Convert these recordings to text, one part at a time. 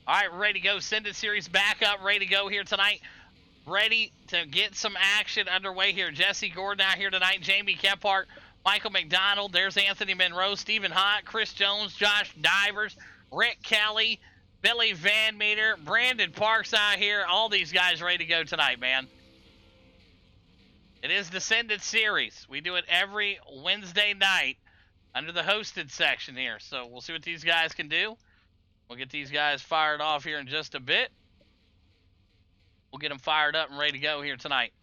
All right, ready to go. Sendit series back up, ready to go here tonight. Ready to get some action underway here. Jesse Gordon out here tonight. Jamie Kephart, Michael McDonald. There's Anthony Monroe, Stephen Hott, Chris Jones, Josh Divers, Rick Kelly, Billy Van Meter, Brandon Parks out here. All these guys ready to go tonight, man. It is the Sendit series. We do it every Wednesday night under the hosted section here. So we'll see what these guys can do. We'll get these guys fired off here in just a bit. We'll get them fired up and ready to go here tonight.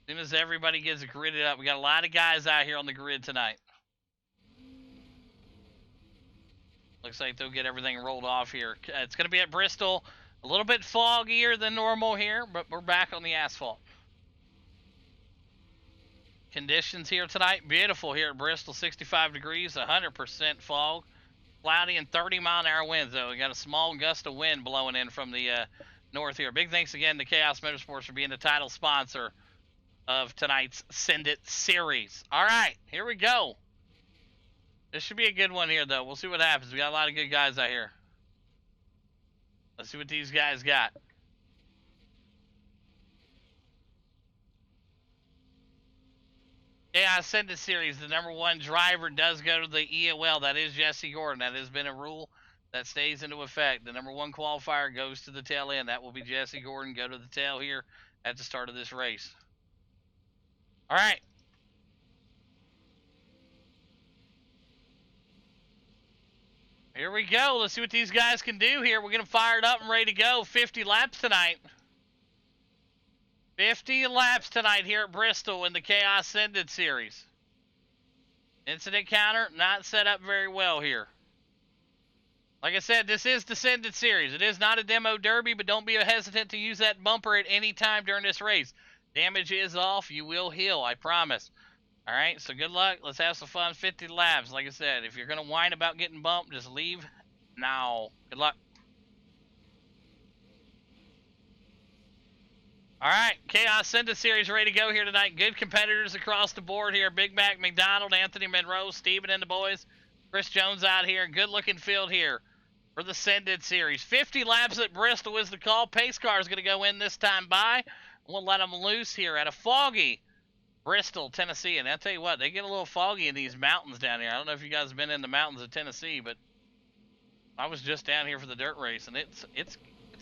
As soon as everybody gets gridded up, we got a lot of guys out here on the grid tonight. Looks like they'll get everything rolled off here. It's going to be at Bristol. A little bit foggier than normal here, but we're back on the asphalt. Conditions here tonight, beautiful here at Bristol. 65 degrees, 100% fog. Cloudy and 30-mile-an-hour winds, though. We got a small gust of wind blowing in from the north here. Big thanks again to Chaos Motorsports for being the title sponsor of tonight's Sendit series. All right, here we go. This should be a good one here, though. We'll see what happens. We got a lot of good guys out here. Let's see what these guys got. Yeah, Sendit series, the #1 driver does go to the EOL. That is Jesse Gordon. That has been a rule that stays into effect. The #1 qualifier goes to the tail end. That will be Jesse Gordon. Go to the tail here at the start of this race. All right. Here we go. Let's see what these guys can do here. We're going to fire it up and ready to go. 50 laps tonight. 50 laps tonight here at Bristol in the Chaos Sendit series. Incident counter not set up very well here. Like I said, this is the Sendit series. It is not a demo derby, but don't be hesitant to use that bumper at any time during this race. Damage is off. You will heal, I promise. All right, so good luck. Let's have some fun. 50 laps. Like I said, if you're going to whine about getting bumped, just leave now. Good luck. All right, Chaos Sendit series ready to go here tonight. Good competitors across the board here. Big Mac McDonald, Anthony Monroe, Steven and the boys. Chris Jones out here. Good looking field here for the Sendit series. 50 laps at Bristol is the call. Pace car is going to go in this time by. We'll let them loose here at a foggy Bristol, Tennessee. And I'll tell you what, they get a little foggy in these mountains down here. I don't know if you guys have been in the mountains of Tennessee, but I was just down here for the dirt race, and it's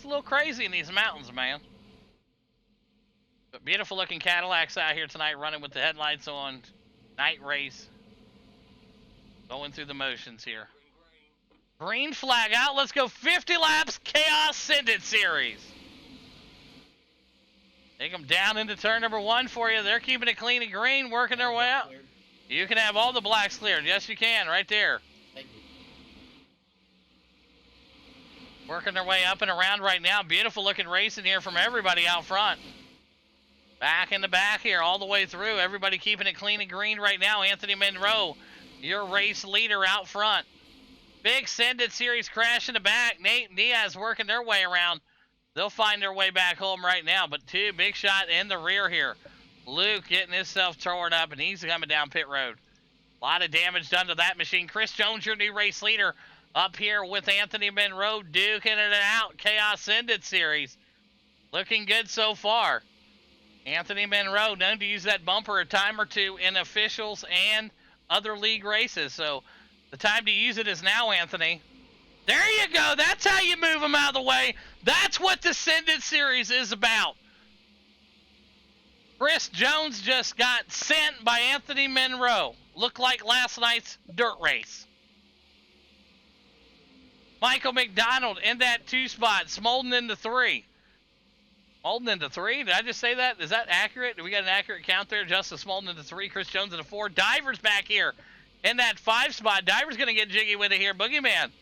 a little crazy in these mountains, man. But beautiful looking Cadillacs out here tonight running with the headlights on. Night race. Going through the motions here. Green flag out. Let's go 50 laps. Chaos Sendit series. Take them down into turn #1 for you. They're keeping it clean and green, working their way out. You can have all the blacks cleared. Yes, you can, right there. Thank you. Working their way up and around right now. Beautiful looking racing here from everybody out front. Back in the back here, all the way through. Everybody keeping it clean and green right now. Anthony Monroe, your race leader out front. Big Sendit series crash in the back. Nate and Diaz working their way around. They'll find their way back home right now. But two, big shot in the rear here. Luke getting himself torn up, and he's coming down pit road. A lot of damage done to that machine. Chris Jones, your new race leader, up here with Anthony Monroe, duking it out. Chaos Sendit series. Looking good so far. Anthony Monroe known to use that bumper a time or two in officials and other league races. So the time to use it is now, Anthony. There you go. That's how you move them out of the way. That's what the Sendit series is about. Chris Jones just got sent by Anthony Monroe. Looked like last night's dirt race. Michael McDonald in that 2 spot. Smolden into 3. Smolden into 3? Did I just say that? Is that accurate? Do we got an accurate count there? Justice Smolden into 3. Chris Jones into 4. Divers back here in that 5 spot. Divers going to get jiggy with it here. Boogeyman.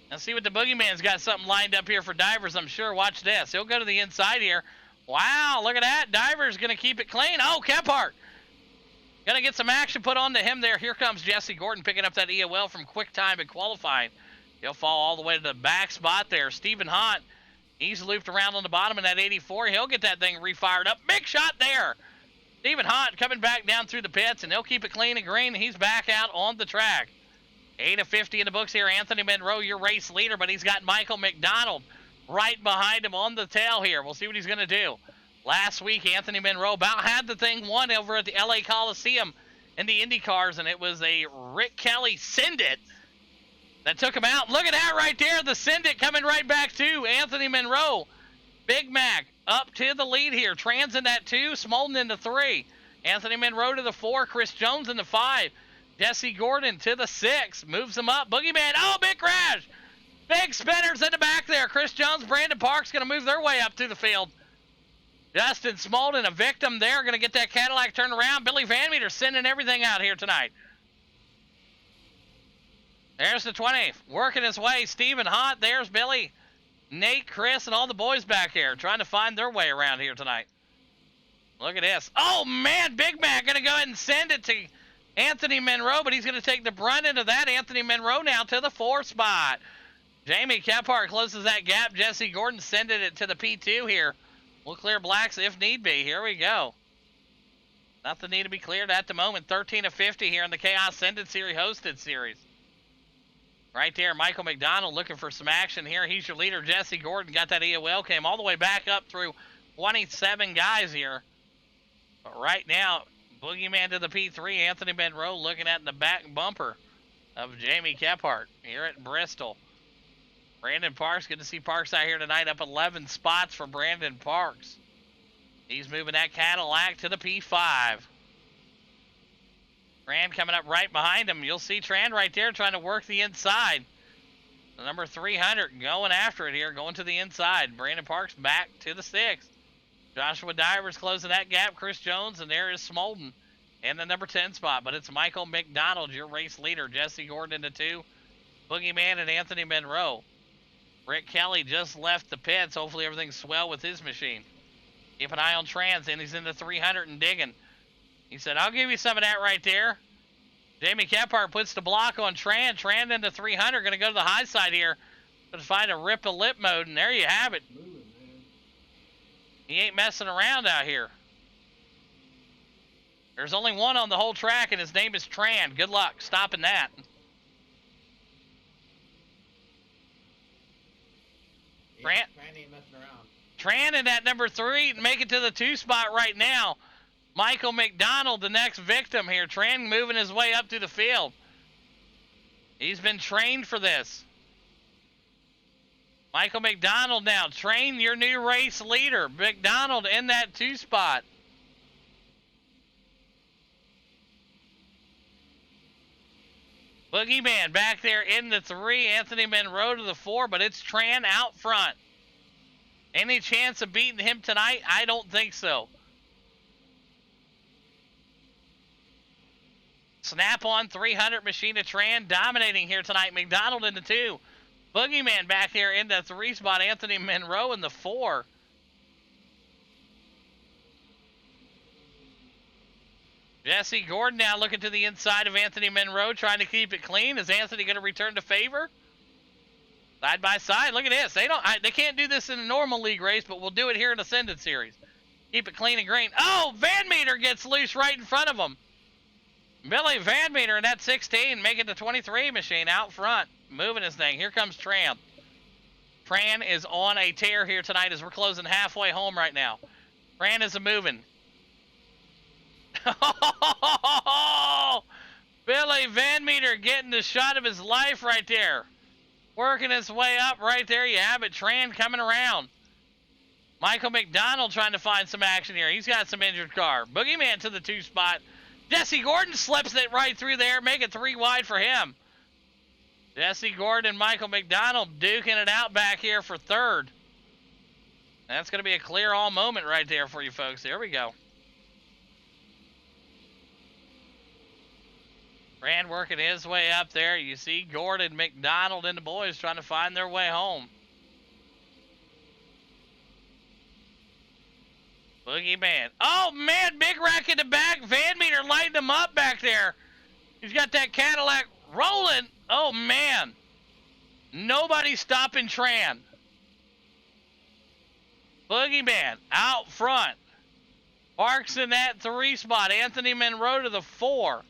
Let's see what the Boogeyman's got something lined up here for Divers, I'm sure. Watch this. He'll go to the inside here. Wow, look at that. Diver's going to keep it clean. Oh, Kephart. Going to get some action put on to him there. Here comes Jesse Gordon picking up that EOL from quick time and qualifying. He'll fall all the way to the back spot there. Stephen Hott, he's looped around on the bottom in that 84. He'll get that thing refired up. Big shot there. Stephen Hott coming back down through the pits, and he'll keep it clean and green. He's back out on the track. 8:50 in the books here. Anthony Monroe, your race leader, but he's got Michael McDonald right behind him on the tail here. We'll see what he's going to do. Last week, Anthony Monroe about had the thing won over at the LA Coliseum in the Indy cars, and it was a Rick Kelly Sendit that took him out. Look at that right there. The Sendit coming right back to Anthony Monroe. Big Mac up to the lead here. Trans in that 2, Smolden in the 3. Anthony Monroe to the 4, Chris Jones in the 5. Jesse Gordon to the 6, moves him up. Boogeyman, oh, big crash. Big spinners in the back there. Chris Jones, Brandon Parks going to move their way up to the field. Justin Smolden, a victim there, going to get that Cadillac turned around. Billy Van Meter sending everything out here tonight. There's the 20th, working his way. Stephen Hunt, there's Billy, Nate, Chris, and all the boys back here trying to find their way around here tonight. Look at this. Oh, man, Big Mac going to go ahead and send it to Anthony Monroe, but he's going to take the brunt into that. Anthony Monroe now to the 4 spot. Jamie Kephart closes that gap. Jesse Gordon sending it to the P2 here. We'll clear blacks if need be. Here we go. Nothing need to be cleared at the moment. 13:50 here in the Chaos Sendit Series hosted series. Right there, Michael McDonald looking for some action here. He's your leader. Jesse Gordon got that EOL, came all the way back up through 27 guys here. But right now, Boogeyman to the P3. Anthony Monroe looking at the back bumper of Jamie Kephart here at Bristol. Brandon Parks, good to see Parks out here tonight, up 11 spots for Brandon Parks. He's moving that Cadillac to the P5. Tran coming up right behind him. You'll see Tran right there trying to work the inside. The number 300 going after it here, going to the inside. Brandon Parks back to the 6th. Joshua Divers closing that gap. Chris Jones, and there is Smolden in the number 10 spot. But it's Michael McDonald, your race leader. Jesse Gordon in the 2. Boogeyman and Anthony Monroe. Rick Kelly just left the pits. Hopefully everything's swell with his machine. Keep an eye on Trans, and he's in the 300 and digging. He said, I'll give you some of that right there. Jamie Kephart puts the block on Tran. Tran into 300. Going to go to the high side here. Going to find a rip a lip mode, and there you have it. He ain't messing around out here. There's only one on the whole track, and his name is Tran. Good luck stopping that. Tran ain't messing around. Tran in that number 3, make it to the 2 spot right now. Michael McDonald, the next victim here. Tran moving his way up to the field. He's been trained for this. Michael McDonald now, train your new race leader. McDonald in that 2 spot. Boogeyman back there in the 3. Anthony Monroe to the 4, but it's Tran out front. Any chance of beating him tonight? I don't think so. Snap on 300 machine of Tran dominating here tonight. McDonald in the 2. Boogeyman back here in the 3 spot. Anthony Monroe in the 4. Jesse Gordon now looking to the inside of Anthony Monroe, trying to keep it clean. Is Anthony going to return to favor? Side by side. Look at this. They can't do this in a normal league race, but we'll do it here in the Sendit Series. Keep it clean and green. Oh, Van Meter gets loose right in front of him. Billy Van Meter in that 16, making the 23 machine out front, moving his thing. Here comes Tran. Tran is on a tear here tonight as we're closing halfway home right now. Tran is a-moving. Billy Van Meter getting the shot of his life right there. Working his way up right there. You have it. Tran coming around. Michael McDonald trying to find some action here. He's got some injured car. Boogeyman to the 2 spot. Jesse Gordon slips it right through there. Make it 3 wide for him. Jesse Gordon and Michael McDonald duking it out back here for 3rd. That's going to be a clear all moment right there for you folks. There we go. Rand working his way up there. You see Gordon, McDonald, and the boys trying to find their way home. Boogeyman. Oh, man, big rack in the back. Van Meter lighting him up back there. He's got that Cadillac rolling. Oh, man. Nobody stopping Tran. Boogeyman out front. Parks in that 3 spot. Anthony Monroe to the 4.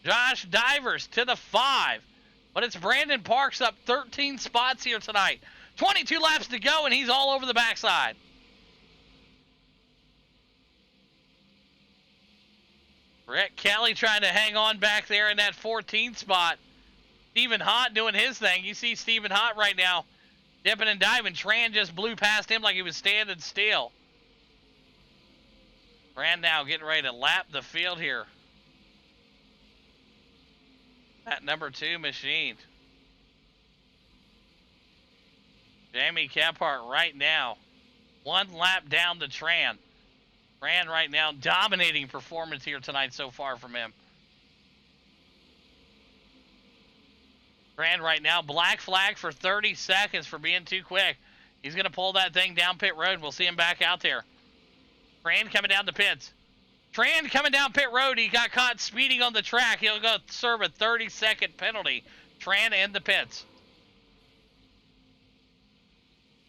Josh Divers to the 5. But it's Brandon Parks up 13 spots here tonight. 22 laps to go, and he's all over the backside. Brett Kelly trying to hang on back there in that 14th spot. Stephen Hott doing his thing. You see Stephen Hott right now dipping and diving. Tran just blew past him like he was standing still. Tran now getting ready to lap the field here. That number 2 machine. Jamie Caphart right now. 1 lap down to Tran. Tran right now dominating performance here tonight so far from him. Tran right now, black flag for 30 seconds for being too quick. He's going to pull that thing down pit road. We'll see him back out there. Tran coming down the pits. Tran coming down pit road. He got caught speeding on the track. He'll go serve a 30-second penalty. Tran in the pits.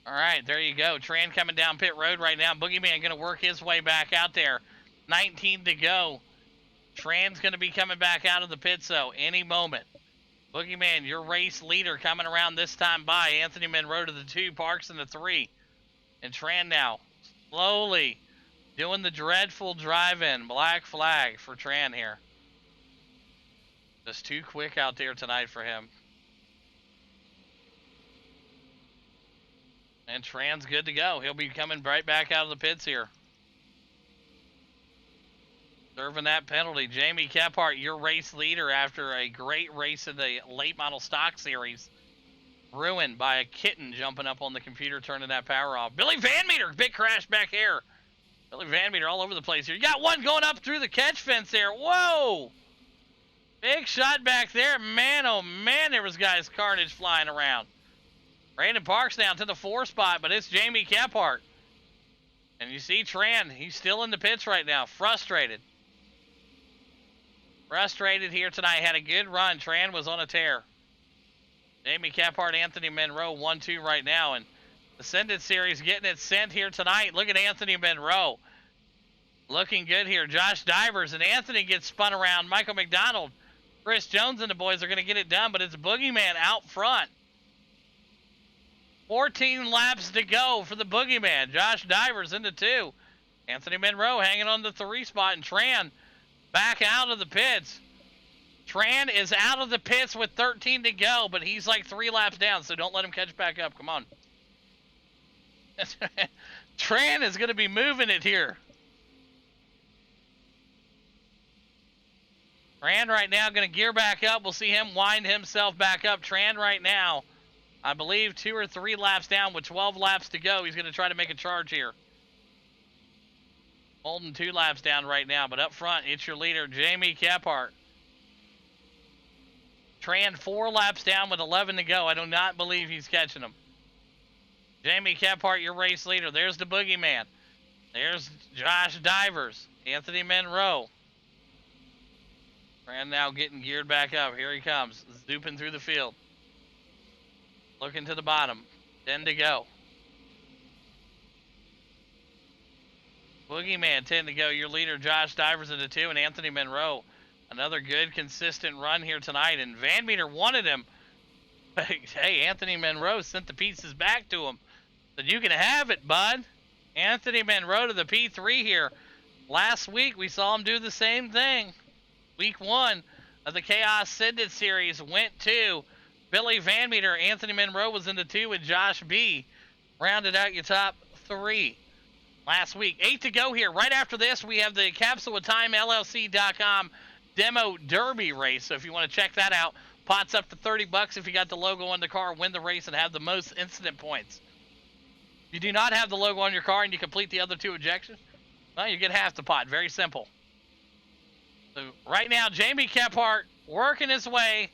All right, there you go. Tran coming down pit road right now. Boogeyman going to work his way back out there. 19 to go. Tran's going to be coming back out of the pits, though, any moment. Boogeyman, your race leader coming around this time by. Anthony Monroe to the 2, Parks in the 3. And Tran now slowly doing the dreadful drive-in. Black flag for Tran here. Just too quick out there tonight for him. And Tran's good to go. He'll be coming right back out of the pits here. Serving that penalty. Jamie Caphart, your race leader after a great race in the late model stock series. Ruined by a kitten jumping up on the computer, turning that power off. Billy Van Meter, big crash back here. Billy Van Meter all over the place here. You got one going up through the catch fence there. Whoa! Big shot back there. Man, oh man, there was guys carnage flying around. Brandon Parks down to the 4 spot, but it's Jamie Caphart. And you see Tran, he's still in the pits right now, frustrated. Frustrated here tonight, had a good run. Tran was on a tear. Jamie Caphart, Anthony Monroe, 1-2 right now. And the Sendit series getting it sent here tonight. Look at Anthony Monroe. Looking good here. Josh Divers and Anthony gets spun around. Michael McDonald, Chris Jones and the boys are going to get it done, but it's Boogeyman out front. 14 laps to go for the Boogeyman. Josh Divers into 2. Anthony Monroe hanging on the 3 spot. And Tran back out of the pits. Tran is out of the pits with 13 to go, but he's like 3 laps down, so don't let him catch back up. Come on. Tran is going to be moving it here. Tran right now going to gear back up. We'll see him wind himself back up. Tran right now, I believe 2 or 3 laps down with 12 laps to go. He's going to try to make a charge here. Holding 2 laps down right now, but up front, it's your leader, Jamie Caphart. Tran 4 laps down with 11 to go. I do not believe he's catching him. Jamie Caphart, your race leader. There's the Boogeyman. There's Josh Divers. Anthony Monroe. Tran now getting geared back up. Here he comes, zooping through the field. Looking to the bottom. 10 to go. Boogeyman 10 to go. Your leader, Josh Divers into 2, and Anthony Monroe. Another good, consistent run here tonight. And Van Meter wanted him. Hey, Anthony Monroe sent the pieces back to him. Said, you can have it, bud. Anthony Monroe to the P3 here. Last week, we saw him do the same thing. Week 1 of the Chaos Sendit series went to Billy Van Meter. Anthony Monroe was in the 2 with Josh B. Rounded out your top 3 last week. 8 to go here. Right after this, we have the Capsule with Time LLC.com demo derby race. So if you want to check that out, pots up to $30 if you got the logo on the car, win the race, and have the most incident points. If you do not have the logo on your car and you complete the other 2 objections, well, you get half the pot. Very simple. So right now, Jamie Caphart working his way.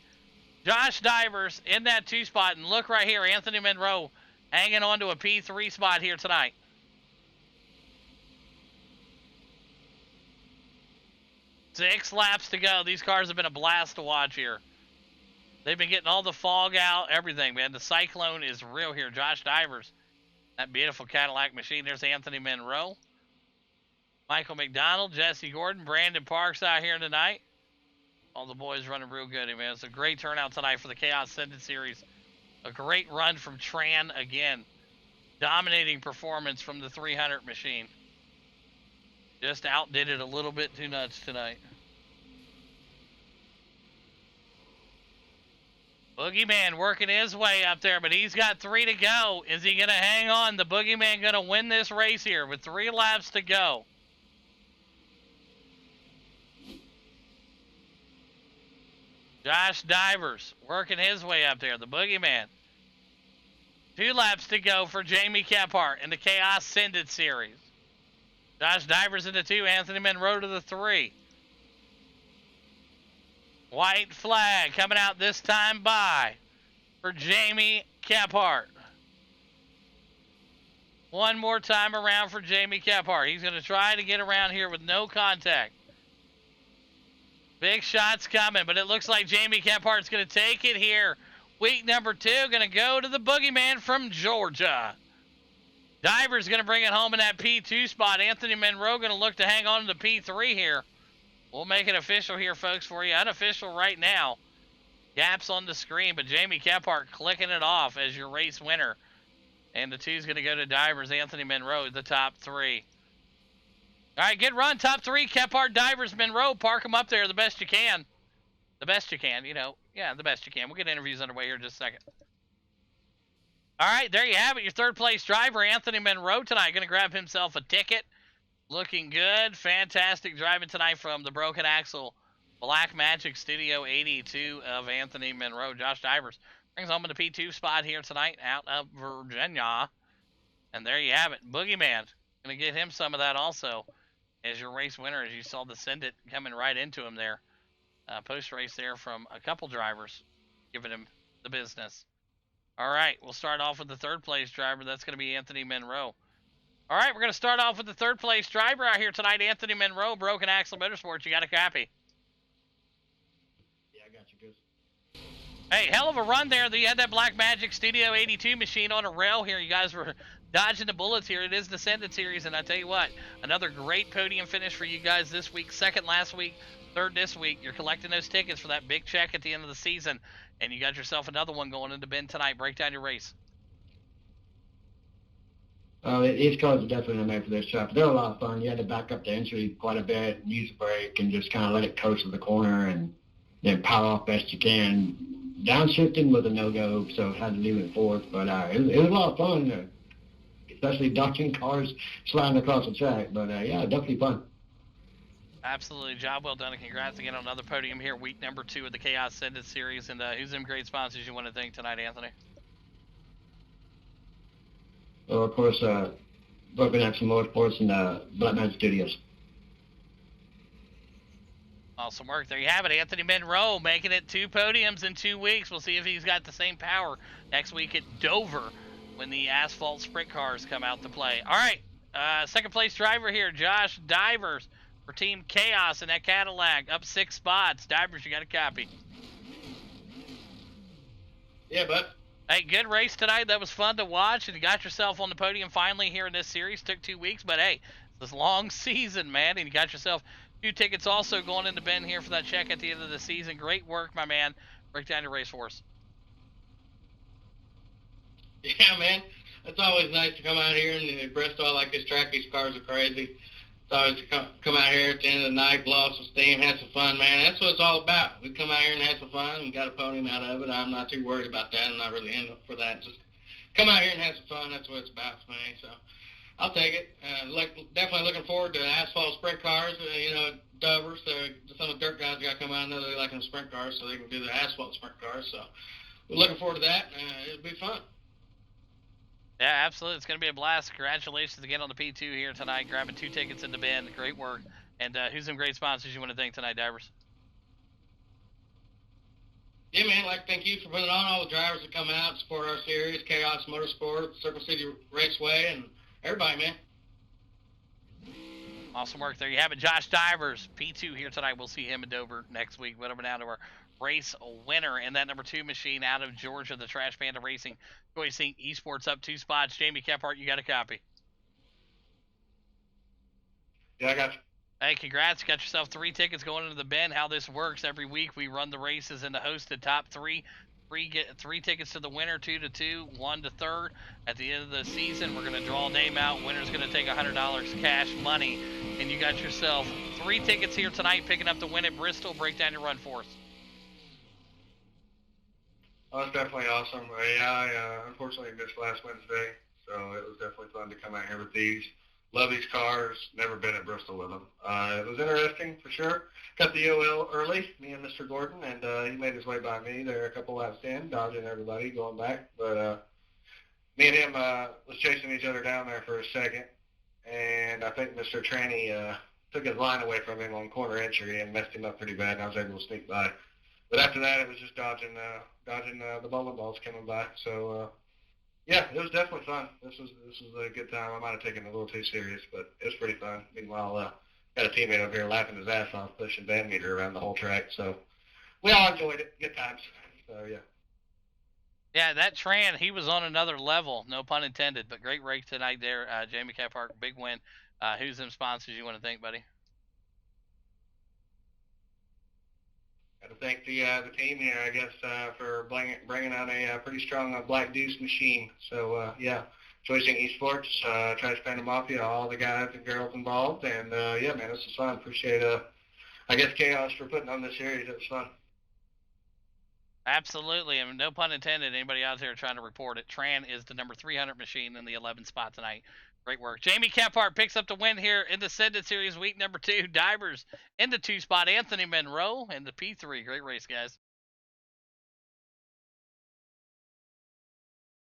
Josh Divers in that 2 spot. And look right here, Anthony Monroe hanging on to a P3 spot here tonight. Six laps to go. These cars have been a blast to watch here. They've been getting all the fog out, everything, man. The cyclone is real here. Josh Divers, that beautiful Cadillac machine. There's Anthony Monroe. Michael McDonald, Jesse Gordon, Brandon Parks out here tonight. All the boys running real good, man. It's a great turnout tonight for the Chaos Sendit Series. A great run from Tran again. Dominating performance from the 300 machine. Just outdid it a little bit too nuts tonight. Boogeyman working his way up there, but he's got 3 to go. Is he going to hang on? The Boogeyman going to win this race here with 3 laps to go. Josh Divers working his way up there, the Boogeyman. 2 laps to go for Jamie Kephart in the Chaos Sendit Series. Josh Divers in the 2, Anthony Monroe to the 3. White flag coming out this time by for Jamie Kephart. One more time around for Jamie Kephart. He's going to try to get around here with no contact. Big shots coming, but it looks like Jamie Kephart's going to take it here. Week number 2, going to go to the Boogeyman from Georgia. Diver's going to bring it home in that P2 spot. Anthony Monroe going to look to hang on to the P3 here. We'll make it official here, folks, for you. Unofficial right now. Gaps on the screen, but Jamie Kephart clicking it off as your race winner. And the 2's going to go to Divers. Anthony Monroe, the top 3. All right, good run. Top 3, Kephart, Divers, Monroe. Park them up there the best you can. The best you can, you know. Yeah, the best you can. We'll get interviews underway here in just a second. All right, there you have it. Your 3rd place driver, Anthony Monroe, tonight. Going to grab himself a ticket. Looking good. Fantastic driving tonight from the Broken Axle Black Magic Studio 82 of Anthony Monroe. Josh Divers brings home in the P2 spot here tonight out of Virginia. And there you have it. Boogeyman going to get him some of that also as your race winner, as you saw the Sendit coming right into him there. Post-race there from a couple drivers giving him the business. All right, we'll start off with the 3rd place driver. That's going to be Anthony Monroe. All right, we're going to start off with the 3rd place driver out here tonight, Anthony Monroe, Broken Axle Motorsports. You got a copy? Yeah, I got you, Goose. Hey, hell of a run there. You had that Black Magic Studio 82 machine on a rail here. You guys were dodging the bullets here. It is the Sendit Series, and I tell you what, another great podium finish for you guys this week. 2nd last week, 3rd this week. You're collecting those tickets for that big check at the end of the season, and you got yourself another one going into Bend tonight. Break down your race. These cars are definitely made for this track. They're a lot of fun. You had to back up the entry quite a bit, use a brake, and just kind of let it coast to the corner and then power off best you can. Downshifting was a no-go, so had to leave it 4th. But it was a lot of fun, especially dodging cars sliding across the track. But, yeah, definitely fun. Absolutely. Job well done, and congrats again on another podium here, week number 2 of the Chaos Sendit Series. And who's them great sponsors you want to thank tonight, Anthony? Well, of course, Broken Axle Motorsports and Black Man Studios. Awesome work. There you have it. Anthony Monroe making it 2 podiums in 2 weeks. We'll see if he's got the same power next week at Dover when the asphalt sprint cars come out to play. All right, 2nd place driver here, Josh Divers for Team Chaos in that Cadillac, up 6 spots. Divers, you got a copy? Yeah, bud. Hey, good race tonight. That was fun to watch, and you got yourself on the podium finally here in this series. Took 2 weeks, but hey, it's a long season, man, and you got yourself 2 tickets also going into Bend here for that check at the end of the season. Great work, my man. Break down your race for us. Yeah, man. It's always nice to come out here in Bristol. I like this track. These cars are crazy. It's always to come out here at the end of the night, blow off some steam, have some fun, man. That's what it's all about. We come out here and have some fun. We got a podium out of it. I'm not too worried about that. I'm not really in for that. Just come out here and have some fun. That's what it's about for me. So I'll take it. Definitely looking forward to asphalt sprint cars. Dover. So some of the dirt guys got to come out. I know they like them sprint cars, so they can do the asphalt sprint cars. So we're looking forward to that. It'll be fun. Yeah, absolutely. It's going to be a blast. Congratulations again on the P2 here tonight, grabbing 2 tickets into Bend. Great work. And who's some great sponsors you want to thank tonight, Divers? Yeah, man. Thank you for putting on all the drivers that come out, support our series, Chaos Motorsports, Circle City Raceway, and everybody, man. Awesome work. There you have it. Josh Divers, P2 here tonight. We'll see him in Dover next week. Went over down to our race winner in that number 2 machine out of Georgia, the Trash Panda Racing. Joycing Esports up 2 spots. Jamie Kephart, you got a copy? Yeah, I got you. Hey, congrats. Got yourself 3 tickets going into the Bend. How this works, every week we run the races into hosted top 3. Get 3 tickets to the winner, 2 to 2, 1 to 3rd. At the end of the season, we're going to draw a name out. Winner's going to take $100 cash money. And you got yourself 3 tickets here tonight, picking up the win at Bristol. Break down your run for us. Oh, it's definitely awesome. Yeah, I unfortunately missed last Wednesday, so it was definitely fun to come out here with these. Love these cars. Never been at Bristol with them. It was interesting for sure. Got the OL early, me and Mr. Gordon, and he made his way by me there a couple laps in, dodging everybody going back. But me and him was chasing each other down there for a second, and I think Mr. Tranny took his line away from him on corner entry and messed him up pretty bad, and I was able to sneak by. But after that, it was just dodging the bowling balls coming by. So yeah, it was definitely fun. This was a good time. I might have taken it a little too serious, but it was pretty fun. Meanwhile, got a teammate over here laughing his ass off, pushing Van Meter around the whole track. So we all enjoyed it. Good times. So yeah. Yeah, that Tran, he was on another level, no pun intended, but great race tonight there. Jamie Caphart, big win. Who's them sponsors you want to thank, buddy? Got to thank the team here, I guess, for bringing out a pretty strong Black Deuce machine. So yeah, Choicing Esports, Trash Panda Mafia, all the guys and girls involved, and yeah, man, this was fun. Appreciate I guess Chaos for putting on this series. It was fun. Absolutely, and no pun intended. Anybody out there trying to report it? Tran is the number 300 machine in the 11th spot tonight. Great work. Jamie Caphart picks up the win here in the Sendit Series week number 2. Divers in the 2 spot. Anthony Monroe in the P3. Great race, guys.